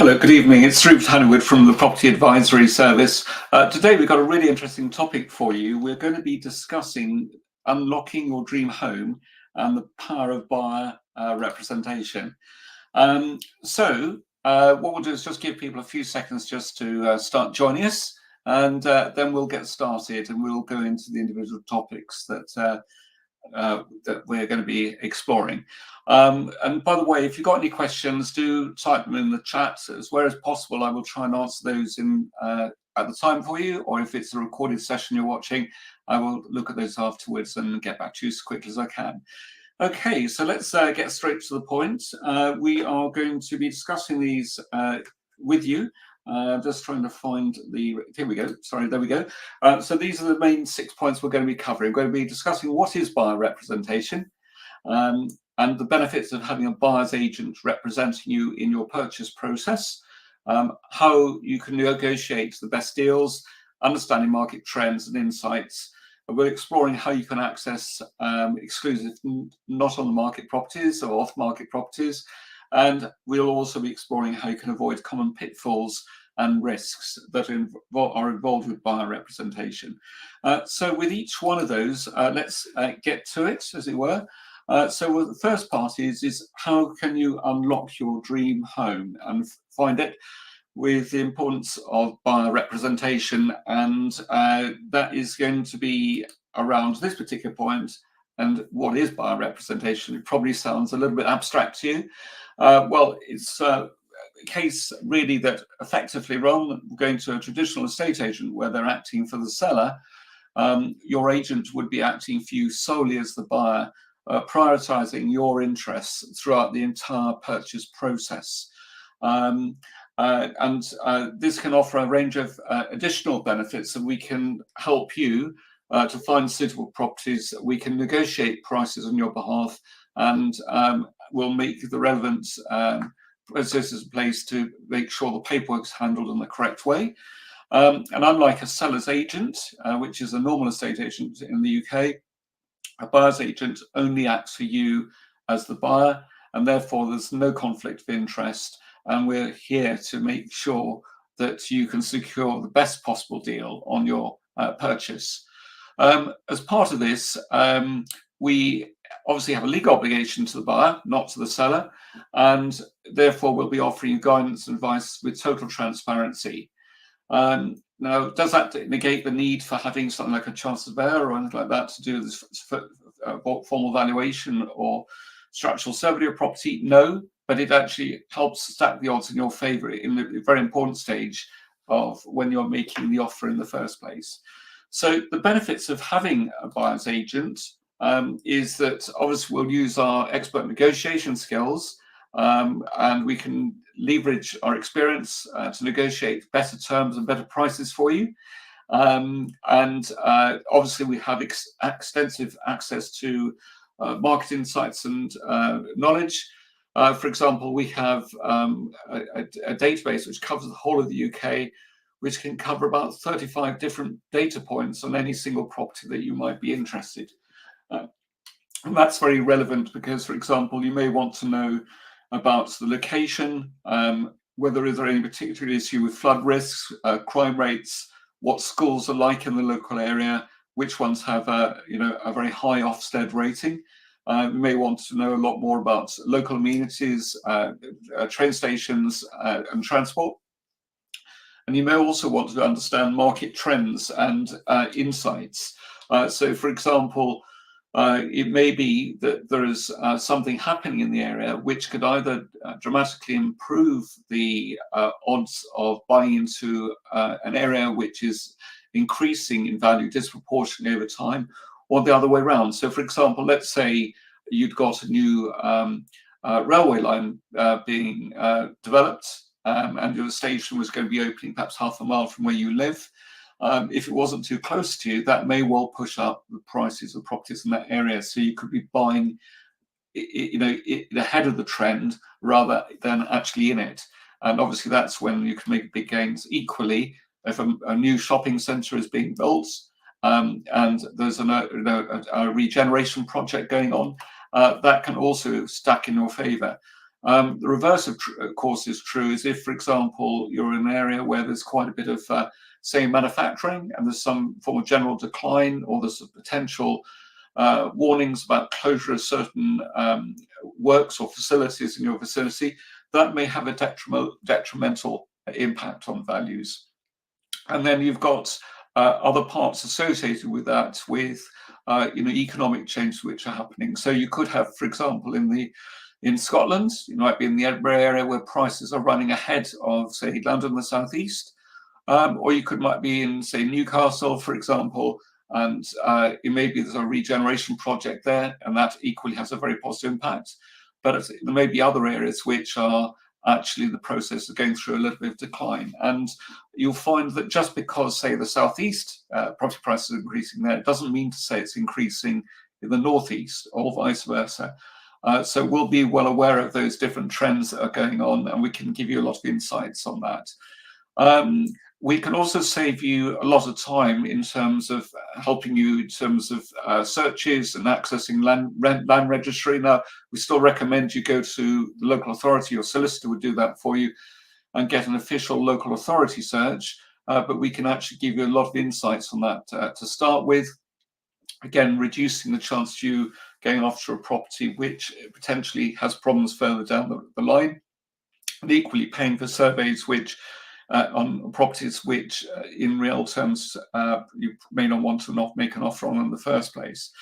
Hello, good evening. It's Rupert Honywood from the Property Advisory Service. Today we've got a really interesting topic for you. We're going to be discussing unlocking your dream home and the power of buyer representation. What we'll do is just give people a few seconds just to start joining us, and then we'll get started and we'll go into the individual topics that we're going to be exploring. And by the way, if you've got any questions, do type them in the chat. As well as possible, I will try and answer those at the time for you, or if it's a recorded session you're watching, I will look at those afterwards and get back to you as quickly as I can. Okay, so let's get straight to the point. We are going to be discussing these with you. Just trying to find here we go. Sorry, there we go. So these are the main 6 points we're going to be covering. We're going to be discussing what is buyer representation, and the benefits of having a buyer's agent representing you in your purchase process, how you can negotiate the best deals, understanding market trends and insights. We're exploring how you can access exclusive, not on the market properties or off market properties. And we'll also be exploring how you can avoid common pitfalls and risks that are involved with buyer representation. So with each one of those, let's get to it, as it were. So the first part is how can you unlock your dream home and find it, with the importance of buyer representation, and that is going to be around this particular point. And what is buyer representation? It probably sounds a little bit abstract to you. Well, it's a case really that effectively, rather than going to a traditional estate agent where they're acting for the seller, your agent would be acting for you solely as the buyer, prioritizing your interests throughout the entire purchase process. This can offer a range of additional benefits, and we can help you to find suitable properties. We can negotiate prices on your behalf, and we'll make the relevant processes in place to make sure the paperwork's handled in the correct way. And unlike a seller's agent, which is a normal estate agent in the UK, a buyer's agent only acts for you as the buyer, and therefore there's no conflict of interest. And we're here to make sure that you can secure the best possible deal on your purchase. As part of this, we obviously have a legal obligation to the buyer, not to the seller, and therefore we'll be offering you guidance and advice with total transparency. Now, does that negate the need for having something like a chance of bear or anything like that to do this formal valuation or structural survey of property? No, but it actually helps stack the odds in your favour in the very important stage of when you're making the offer in the first place. So the benefits of having a buyer's agent is that obviously we'll use our expert negotiation skills, and we can leverage our experience to negotiate better terms and better prices for you. Obviously we have extensive access to market insights and knowledge. For example, we have a database which covers the whole of the UK, which can cover about 35 different data points on any single property that you might be interested. And that's very relevant because, for example, you may want to know about the location, whether is there any particular issue with flood risks, crime rates, what schools are like in the local area, which ones have a very high Ofsted rating. You may want to know a lot more about local amenities, train stations, and transport. And you may also want to understand market trends and insights. So, for example, it may be that there is something happening in the area which could either dramatically improve the odds of buying into an area which is increasing in value disproportionately over time, or the other way around. So, for example, let's say you'd got a new railway line being developed, and your station was going to be opening perhaps half a mile from where you live. If it wasn't too close to you, that may well push up the prices of properties in that area. So you could be buying, ahead of the trend rather than actually in it. And obviously that's when you can make big gains. Equally, if a new shopping centre is being built, and there's a regeneration project going on, that can also stack in your favour. The reverse of course is true, is if, for example, you're in an area where there's quite a bit of, say, manufacturing, and there's some form of general decline, or there's a potential warnings about closure of certain works or facilities in your vicinity, that may have a detrimental impact on values. And then you've got other parts associated with that, with economic changes which are happening. So you could have, for example, in Scotland, you might be in the Edinburgh area where prices are running ahead of, say, London, the southeast, or you might be in, say, Newcastle, for example, and it may be there's a regeneration project there, and that equally has a very positive impact. But there may be other areas which are actually the process of going through a little bit of decline. And you'll find that just because, say, the southeast property prices are increasing there, it doesn't mean to say it's increasing in the northeast, or vice versa. So we'll be well aware of those different trends that are going on, and we can give you a lot of insights on that. We can also save you a lot of time in terms of helping you in terms of searches and accessing land registry. Now, we still recommend you go to the local authority. Your solicitor would do that for you and get an official local authority search, but we can actually give you a lot of insights on that to start with. Again, reducing the chance of you going after a property which potentially has problems further down the line, and equally paying for surveys which on properties which in real terms you may not want to make an offer on in the first place.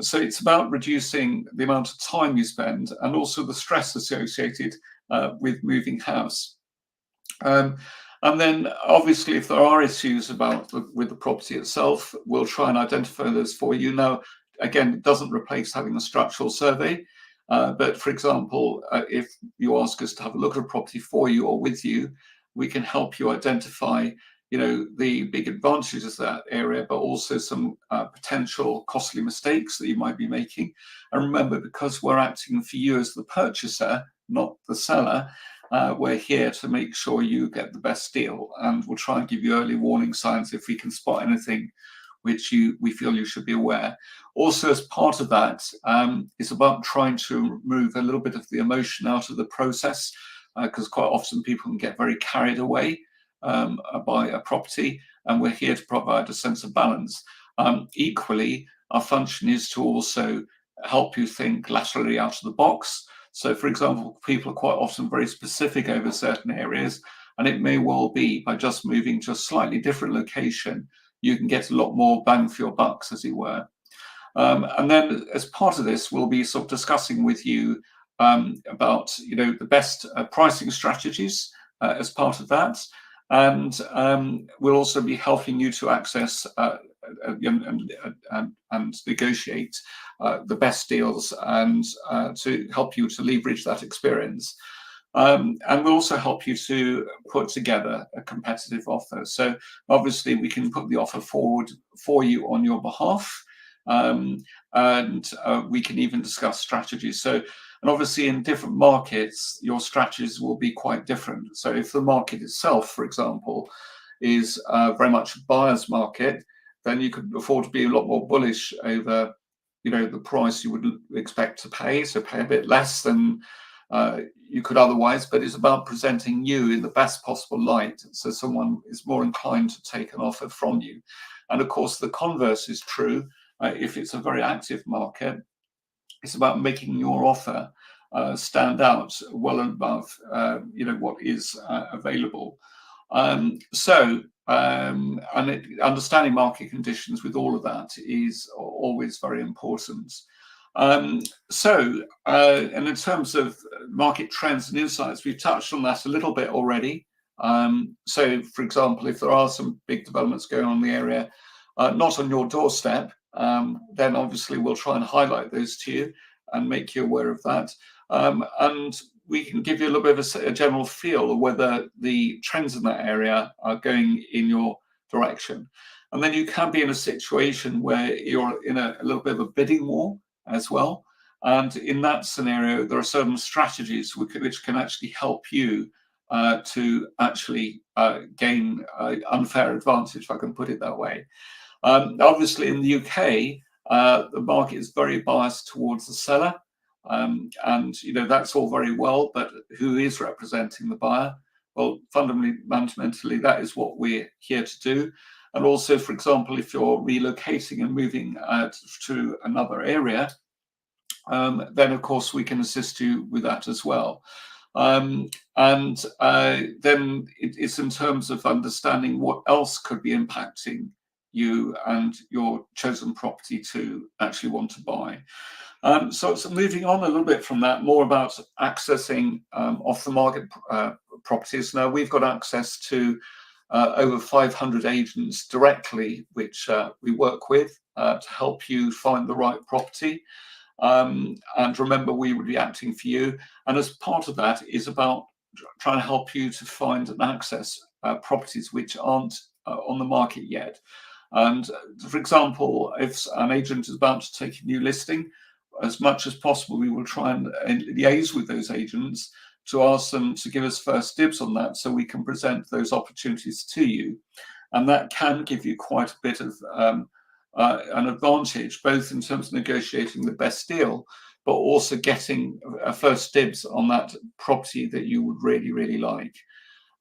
So it's about reducing the amount of time you spend, and also the stress associated with moving house. And then obviously if there are issues with the property itself, we'll try and identify those for you. Now, again, it doesn't replace having a structural survey, but for example, if you ask us to have a look at a property for you or with you, we can help you identify, the big advantages of that area, but also some potential costly mistakes that you might be making. And remember, because we're acting for you as the purchaser, not the seller, we're here to make sure you get the best deal, and we'll try and give you early warning signs if we can spot anything which we feel you should be aware. Also, as part of that, it's about trying to remove a little bit of the emotion out of the process, because quite often people can get very carried away by a property, and we're here to provide a sense of balance. Equally, our function is to also help you think laterally out of the box. So, for example, people are quite often very specific over certain areas, and it may well be by just moving to a slightly different location, you can get a lot more bang for your bucks, as it were. And then as part of this, we'll be sort of discussing with you about the best pricing strategies as part of that, and we'll also be helping you to access and negotiate the best deals, and to help you to leverage that experience. And we'll also help you to put together a competitive offer. So obviously we can put the offer forward for you on your behalf, and we can even discuss strategies. And obviously in different markets, your strategies will be quite different. So if the market itself, for example, is very much a buyer's market, then you could afford to be a lot more bullish over, the price you would expect to pay. So pay a bit less than you could otherwise, but it's about presenting you in the best possible light, so someone is more inclined to take an offer from you. And of course, the converse is true. If it's a very active market, it's about making your offer stand out well and above, what is available. And understanding market conditions with all of that is always very important. And in terms of market trends and insights, we've touched on that a little bit already. So, for example, if there are some big developments going on in the area, not on your doorstep, then obviously we'll try and highlight those to you and make you aware of that. And we can give you a little bit of a general feel of whether the trends in that area are going in your direction. And then you can be in a situation where you're in a little bit of a bidding war as well. And in that scenario, there are certain strategies which can actually help you to actually gain unfair advantage, if I can put it that way. Obviously, in the UK, the market is very biased towards the seller. And that's all very well, but who is representing the buyer? Well, fundamentally, that is what we're here to do. And also, for example, if you're relocating and moving to another area, then of course we can assist you with that as well. And then it's in terms of understanding what else could be impacting you and your chosen property to actually want to buy. So moving on a little bit from that, more about accessing off the market properties. Now we've got access to over 500 agents directly, which we work with to help you find the right property. And remember, we would be acting for you. And as part of that is about trying to help you to find and access properties which aren't on the market yet. And for example, if an agent is about to take a new listing, as much as possible, we will try and liaise with those agents to ask them to give us first dibs on that so we can present those opportunities to you. And that can give you quite a bit of an advantage, both in terms of negotiating the best deal, but also getting a first dibs on that property that you would really, really like.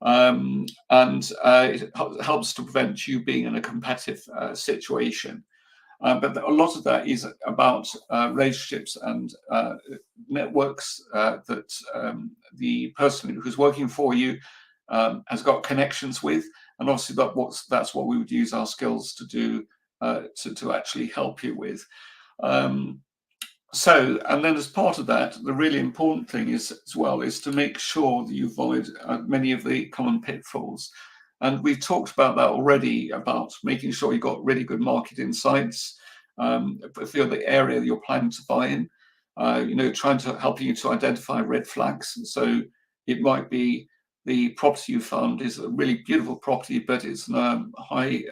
And it helps to prevent you being in a competitive situation. But a lot of that is about relationships and networks that the person who's working for you has got connections with, and obviously that's what we would use our skills to do to actually help you with. And then as part of that, the really important thing is as well is to make sure that you avoid many of the common pitfalls. And we've talked about that already, about making sure you've got really good market insights for the area that you're planning to buy in, trying to help you to identify red flags. So it might be the property you found is a really beautiful property, but it's in a high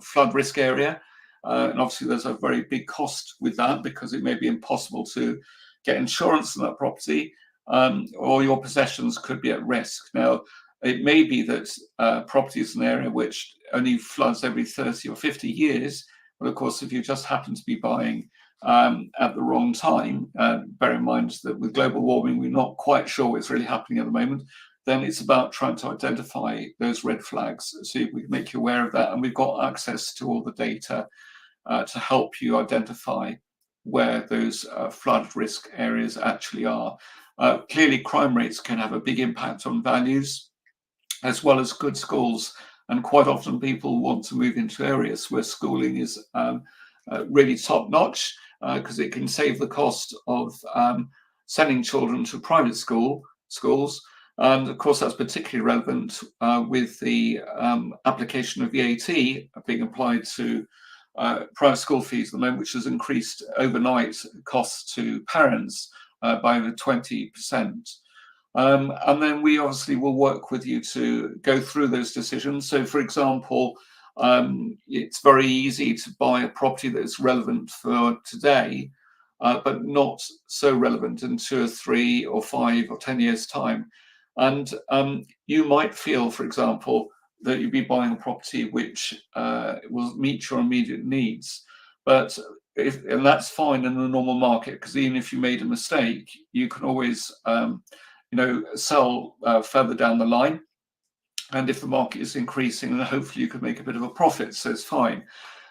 flood risk area. And obviously there's a very big cost with that because it may be impossible to get insurance on that property, or your possessions could be at risk. Now, it may be that property is an area which only floods every 30 or 50 years. But of course, if you just happen to be buying at the wrong time, bear in mind that with global warming, we're not quite sure what's really happening at the moment, then it's about trying to identify those red flags so we can make you aware of that. And we've got access to all the data to help you identify where those flood risk areas actually are. Clearly, crime rates can have a big impact on values, as well as good schools. And quite often people want to move into areas where schooling is really top notch because it can save the cost of sending children to private schools. And of course, that's particularly relevant with the application of VAT being applied to private school fees at the moment, which has increased overnight costs to parents by over 20%. And then we obviously will work with you to go through those decisions. So, for example, it's very easy to buy a property that is relevant for today, but not so relevant in 2 or 3 or 5 or 10 years' time. And you might feel, for example, that you'd be buying a property which will meet your immediate needs. But and that's fine in the normal market, because even if you made a mistake, you can always sell further down the line. And if the market is increasing, then hopefully you could make a bit of a profit, so it's fine.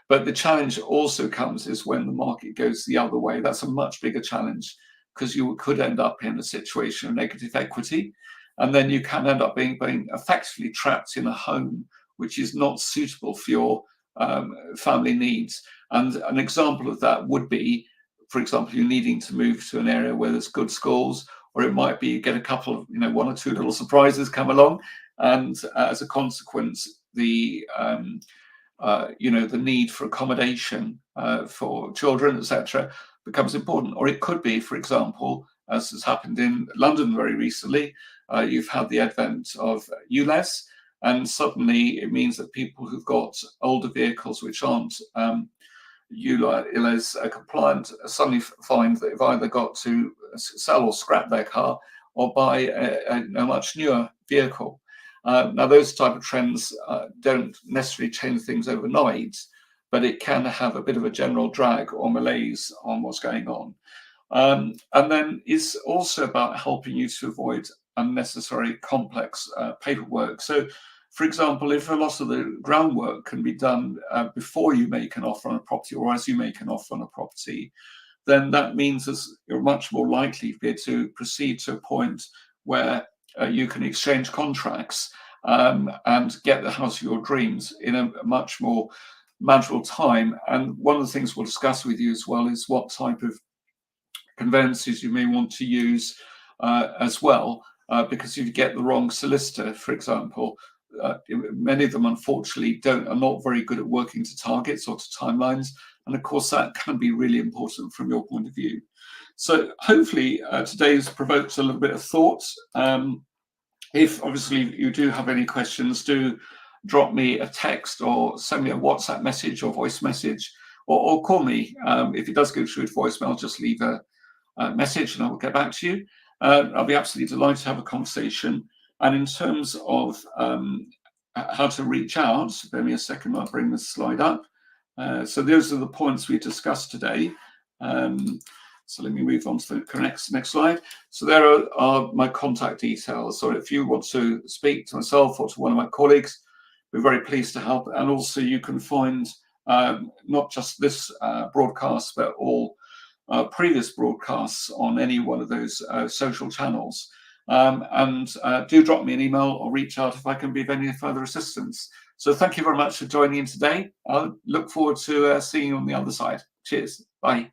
But the challenge also comes is when the market goes the other way. That's a much bigger challenge, because you could end up in a situation of negative equity. And then you can end up being effectively trapped in a home which is not suitable for your family needs. And an example of that would be, for example, you needing to move to an area where there's good schools, or it might be you get a couple of, 1 or 2 little surprises come along, and as a consequence, the need for accommodation for children, etc., becomes important. Or it could be, for example, as has happened in London very recently, you've had the advent of ULEZ, and suddenly it means that people who've got older vehicles which aren't ULEZ compliant suddenly find that they've either got to sell or scrap their car or buy a much newer vehicle. Now, those type of trends don't necessarily change things overnight, but it can have a bit of a general drag or malaise on what's going on. And then it's also about helping you to avoid unnecessary complex paperwork. So, for example, if a lot of the groundwork can be done before you make an offer on a property or as you make an offer on a property, then that means you're much more likely to be able to proceed to a point where you can exchange contracts and get the house of your dreams in a much more manageable time. And one of the things we'll discuss with you as well is what type of conveyances you may want to use as well, because if you get the wrong solicitor, for example, many of them unfortunately are not very good at working to targets or to timelines, and of course that can be really important from your point of view. So hopefully today's provoked a little bit of thought. If obviously you do have any questions, do drop me a text or send me a WhatsApp message or voice message, or call me. If it does go through to voicemail, just leave a message and I will get back to you. I'll be absolutely delighted to have a conversation. And in terms of how to reach out, bear me a second, I'll bring this slide up. So those are the points we discussed today. So let me move on to the next slide. So there are my contact details. So if you want to speak to myself or to one of my colleagues, we're very pleased to help. And also you can find not just this broadcast, but all previous broadcasts on any one of those social channels. And do drop me an email or reach out if I can be of any further assistance. So thank you very much for joining in today. I look forward to seeing you on the other side. Cheers. Bye.